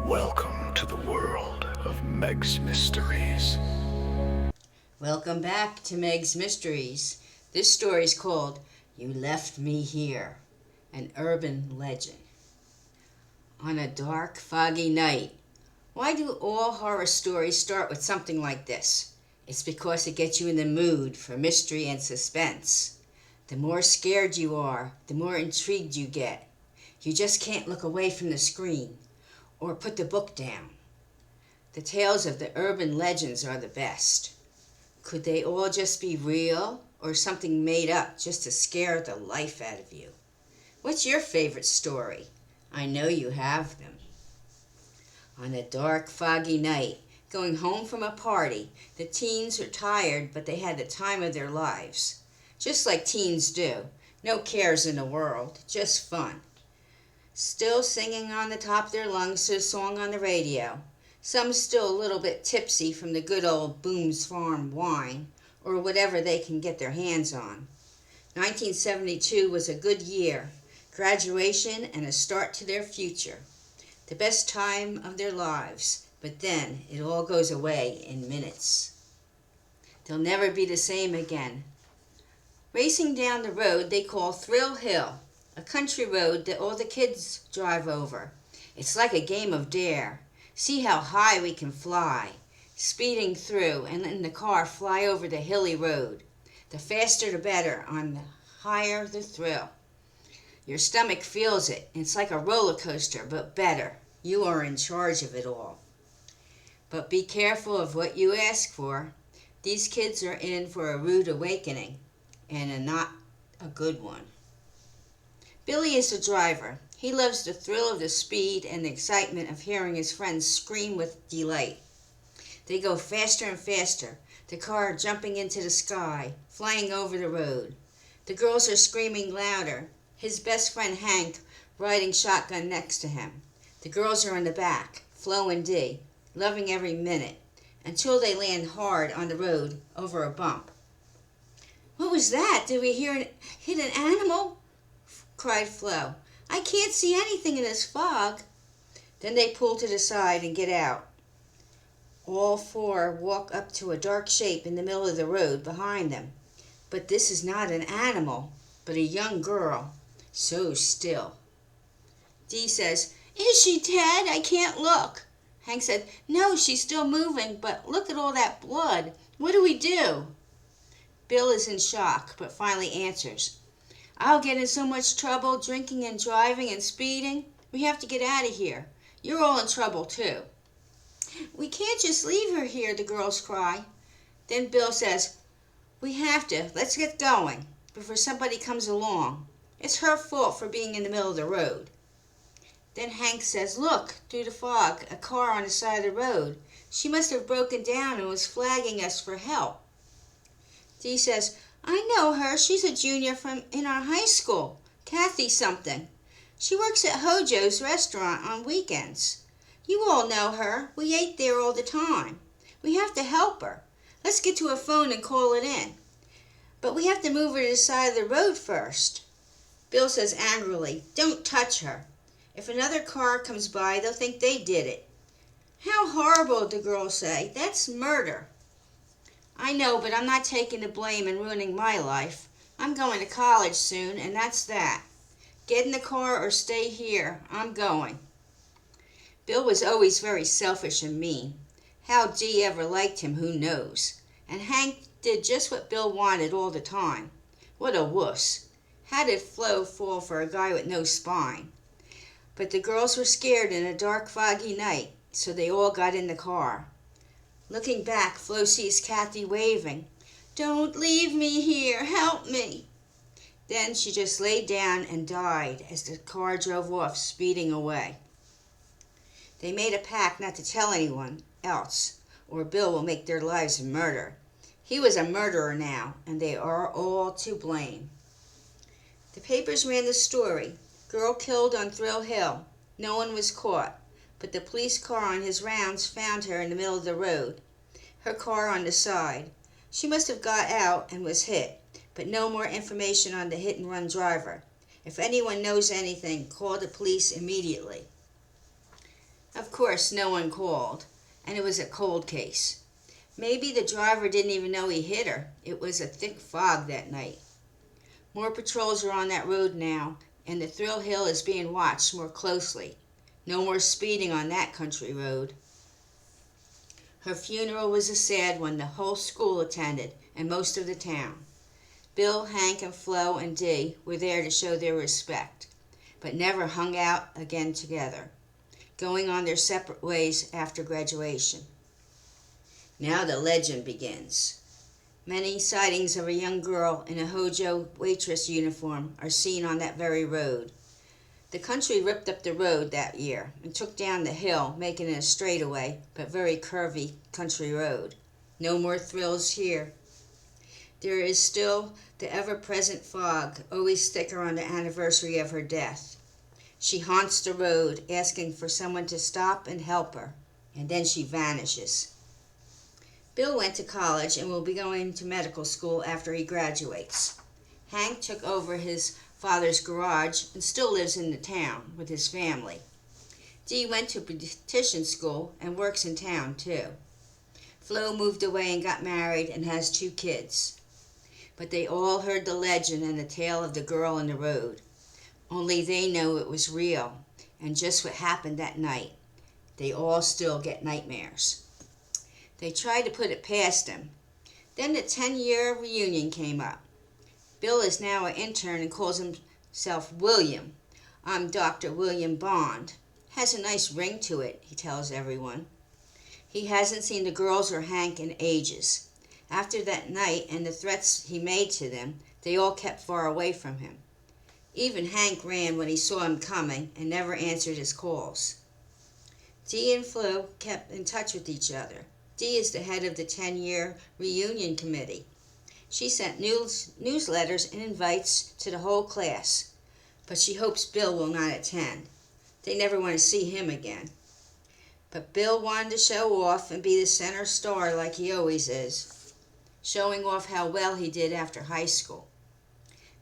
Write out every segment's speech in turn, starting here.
Welcome to the world of Meg's Mysteries. Welcome back to Meg's Mysteries. This story is called You Left Me Here, an urban legend. On a dark, foggy night. Why do all horror stories start with something like this? It's because it gets you in the mood for mystery and suspense. The more scared you are, the more intrigued you get. You just can't look away from the screen or put the book down. The tales of the urban legends are the best. Could they all just be real or something made up just to scare the life out of you? What's your favorite story? I know you have them. On a dark, foggy night, going home from a party, the teens are tired, but they had the time of their lives. Just like teens do. No cares in the world, just fun. Still singing on the top of their lungs to a song on the radio. Some still a little bit tipsy from the good old Boone's Farm wine, or whatever they can get their hands on. 1972 was a good year. Graduation and a start to their future. The best time of their lives, but then it all goes away in minutes. They'll never be the same again. Racing down the road they call Thrill Hill, a country road that all the kids drive over. It's like a game of dare. See how high we can fly, speeding through and in the car fly over the hilly road. The faster the better, on the higher the thrill. Your stomach feels it. It's like a roller coaster, but better. You are in charge of it all. But be careful of what you ask for. These kids are in for a rude awakening, and not a good one. Billy is the driver. He loves the thrill of the speed and the excitement of hearing his friends scream with delight. They go faster and faster, the car jumping into the sky, flying over the road. The girls are screaming louder, his best friend Hank riding shotgun next to him. The girls are in the back, Flo and Dee, loving every minute, until they land hard on the road over a bump. "What was that? Did we hit an animal?" cried Flo. "I can't see anything in this fog." Then they pull to the side and get out. All four walk up to a dark shape in the middle of the road behind them. But this is not an animal, but a young girl, so still. Dee says, "Is she dead? I can't look." Hank said, "No, she's still moving, but look at all that blood. What do we do?" Bill is in shock, but finally answers, "I'll get in so much trouble drinking and driving and speeding. We have to get out of here. You're all in trouble, too." "We can't just leave her here," the girls cry. Then Bill says, "We have to. Let's get going before somebody comes along. It's her fault for being in the middle of the road." Then Hank says, "Look, through the fog, a car on the side of the road. She must have broken down and was flagging us for help." Dee says, "I know her. She's a junior in our high school, Kathy something. She works at Hojo's restaurant on weekends. You all know her. We ate there all the time. We have to help her. Let's get to a phone and call it in. But we have to move her to the side of the road first." Bill says angrily, "Don't touch her. If another car comes by, they'll think they did it." "How horrible," the girls say. "That's murder." "I know, but I'm not taking the blame and ruining my life. I'm going to college soon, and that's that. Get in the car or stay here. I'm going." Bill was always very selfish and mean. How Dee ever liked him, who knows? And Hank did just what Bill wanted all the time. What a wuss. How did Flo fall for a guy with no spine? But the girls were scared in a dark, foggy night, so they all got in the car. Looking back, Flo sees Kathy waving, "Don't leave me here, help me." Then she just laid down and died as the car drove off, speeding away. They made a pact not to tell anyone else, or Bill will make their lives a murder. He was a murderer now, and they are all to blame. The papers ran the story. Girl killed on Thrill Hill. No one was caught. But the police car on his rounds found her in the middle of the road, her car on the side. She must have got out and was hit, but no more information on the hit-and-run driver. If anyone knows anything, call the police immediately. Of course, no one called, and it was a cold case. Maybe the driver didn't even know he hit her. It was a thick fog that night. More patrols are on that road now, and the Thrill Hill is being watched more closely. No more speeding on that country road. Her funeral was a sad one. The whole school attended, and most of the town. Bill, Hank, and Flo and Dee were there to show their respect, but never hung out again together, going on their separate ways after graduation. Now the legend begins. Many sightings of a young girl in a Hojo waitress uniform are seen on that very road. The country ripped up the road that year and took down the hill, making it a straightaway but very curvy country road. No more thrills here. There is still the ever-present fog, always thicker on the anniversary of her death. She haunts the road, asking for someone to stop and help her, and then she vanishes. Bill went to college and will be going to medical school after he graduates. Hank took over his father's garage and still lives in the town with his family. Dee went to beautician school and works in town too. Flo moved away and got married and has 2 kids. But they all heard the legend and the tale of the girl in the road. Only they know it was real and just what happened that night. They all still get nightmares. They tried to put it past him. Then the 10-year reunion came up. Bill is now an intern and calls himself William. I'm Dr. William Bond. Has a nice ring to it, he tells everyone. He hasn't seen the girls or Hank in ages. After that night and the threats he made to them, they all kept far away from him. Even Hank ran when he saw him coming and never answered his calls. Dee and Flo kept in touch with each other. Dee is the head of the 10-year reunion committee. She sent newsletters and invites to the whole class, but she hopes Bill will not attend. They never want to see him again. But Bill wanted to show off and be the center star like he always is, showing off how well he did after high school.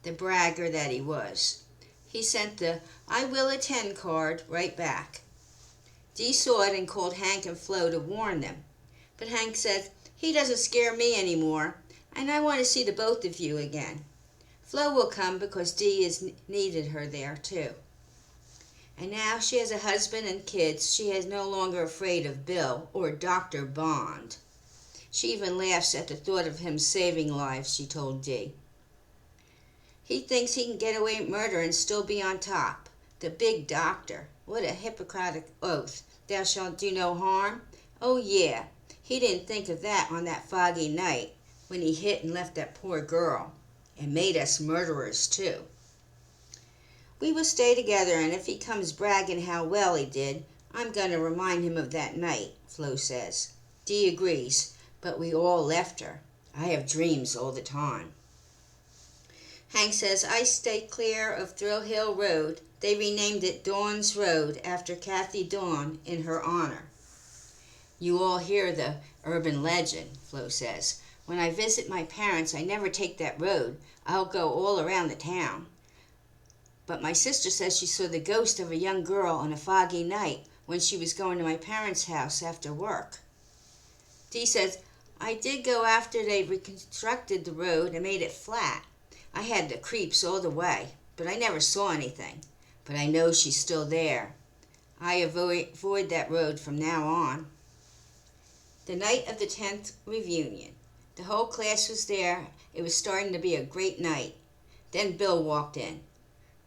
The bragger that he was. He sent the "I will attend" card right back. Dee saw it and called Hank and Flo to warn them. But Hank said, "He doesn't scare me anymore, and I want to see the both of you again." Flo will come because Dee is needed her there too. And now she has a husband and kids. She is no longer afraid of Bill or Dr. Bond. She even laughs at the thought of him saving lives, she told Dee. He thinks he can get away with murder and still be on top. The big doctor. What a Hippocratic oath. Thou shalt do no harm. Oh yeah. He didn't think of that on that foggy night when he hit and left that poor girl, and made us murderers too. We will stay together, and if he comes bragging how well he did, I'm going to remind him of that night, Flo says. Dee agrees, but we all left her. I have dreams all the time. Hank says, I stay clear of Thrill Hill Road. They renamed it Dawn's Road after Kathy Dawn in her honor. You all hear the urban legend, Flo says. When I visit my parents, I never take that road. I'll go all around the town. But my sister says she saw the ghost of a young girl on a foggy night when she was going to my parents' house after work. Dee says, I did go after they reconstructed the road and made it flat. I had the creeps all the way, but I never saw anything. But I know she's still there. I avoid that road from now on. The night of the 10th reunion. The whole class was there. It was starting to be a great night. Then Bill walked in.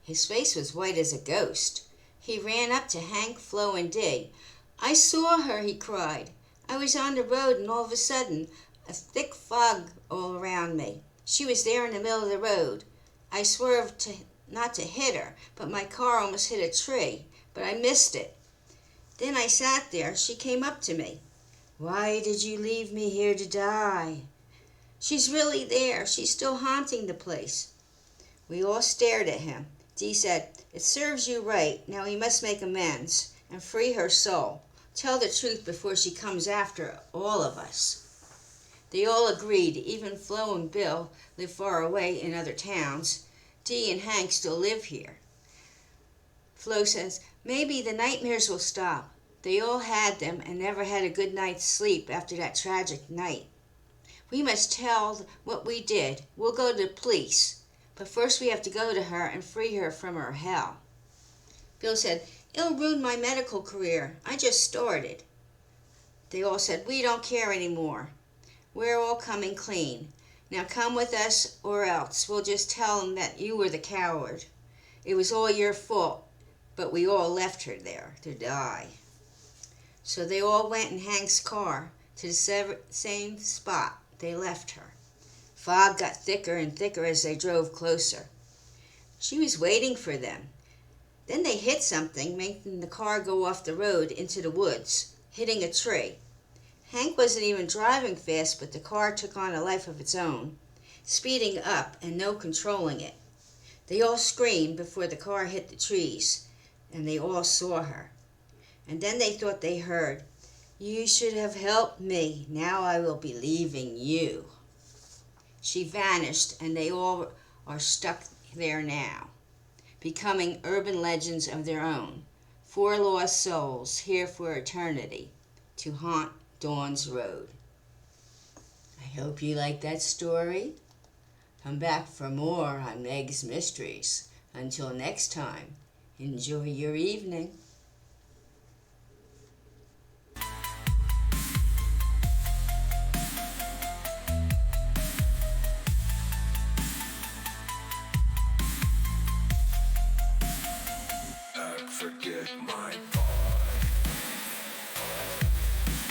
His face was white as a ghost. He ran up to Hank, Flo, and Dee. I saw her, he cried. I was on the road, and all of a sudden, a thick fog all around me. She was there in the middle of the road. I swerved not to hit her, but my car almost hit a tree, but I missed it. Then I sat there. She came up to me. Why did you leave me here to die? She's really there. She's still haunting the place. We all stared at him. Dee said, It serves you right. Now we must make amends and free her soul. Tell the truth before she comes after all of us. They all agreed. Even Flo and Bill live far away in other towns. Dee and Hank still live here. Flo says, Maybe the nightmares will stop. They all had them and never had a good night's sleep after that tragic night. We must tell what we did. We'll go to the police. But first we have to go to her and free her from her hell. Bill said, "It'll ruin my medical career. I just started." They all said, "We don't care anymore. We're all coming clean. Now come with us or else we'll just tell them that you were the coward. It was all your fault, but we all left her there to die." So they all went in Hank's car to the same spot they left her. Fog got thicker and thicker as they drove closer. She was waiting for them. Then they hit something, making the car go off the road into the woods, hitting a tree. Hank wasn't even driving fast, but the car took on a life of its own, speeding up and no controlling it. They all screamed before the car hit the trees, and they all saw her. And then they thought they heard, "You should have helped me. Now I will be leaving you." She vanished, and they all are stuck there now, becoming urban legends of their own, 4 lost souls here for eternity to haunt Dawn's Road. I hope you liked that story. Come back for more on Meg's Mysteries. Until next time, enjoy your evening.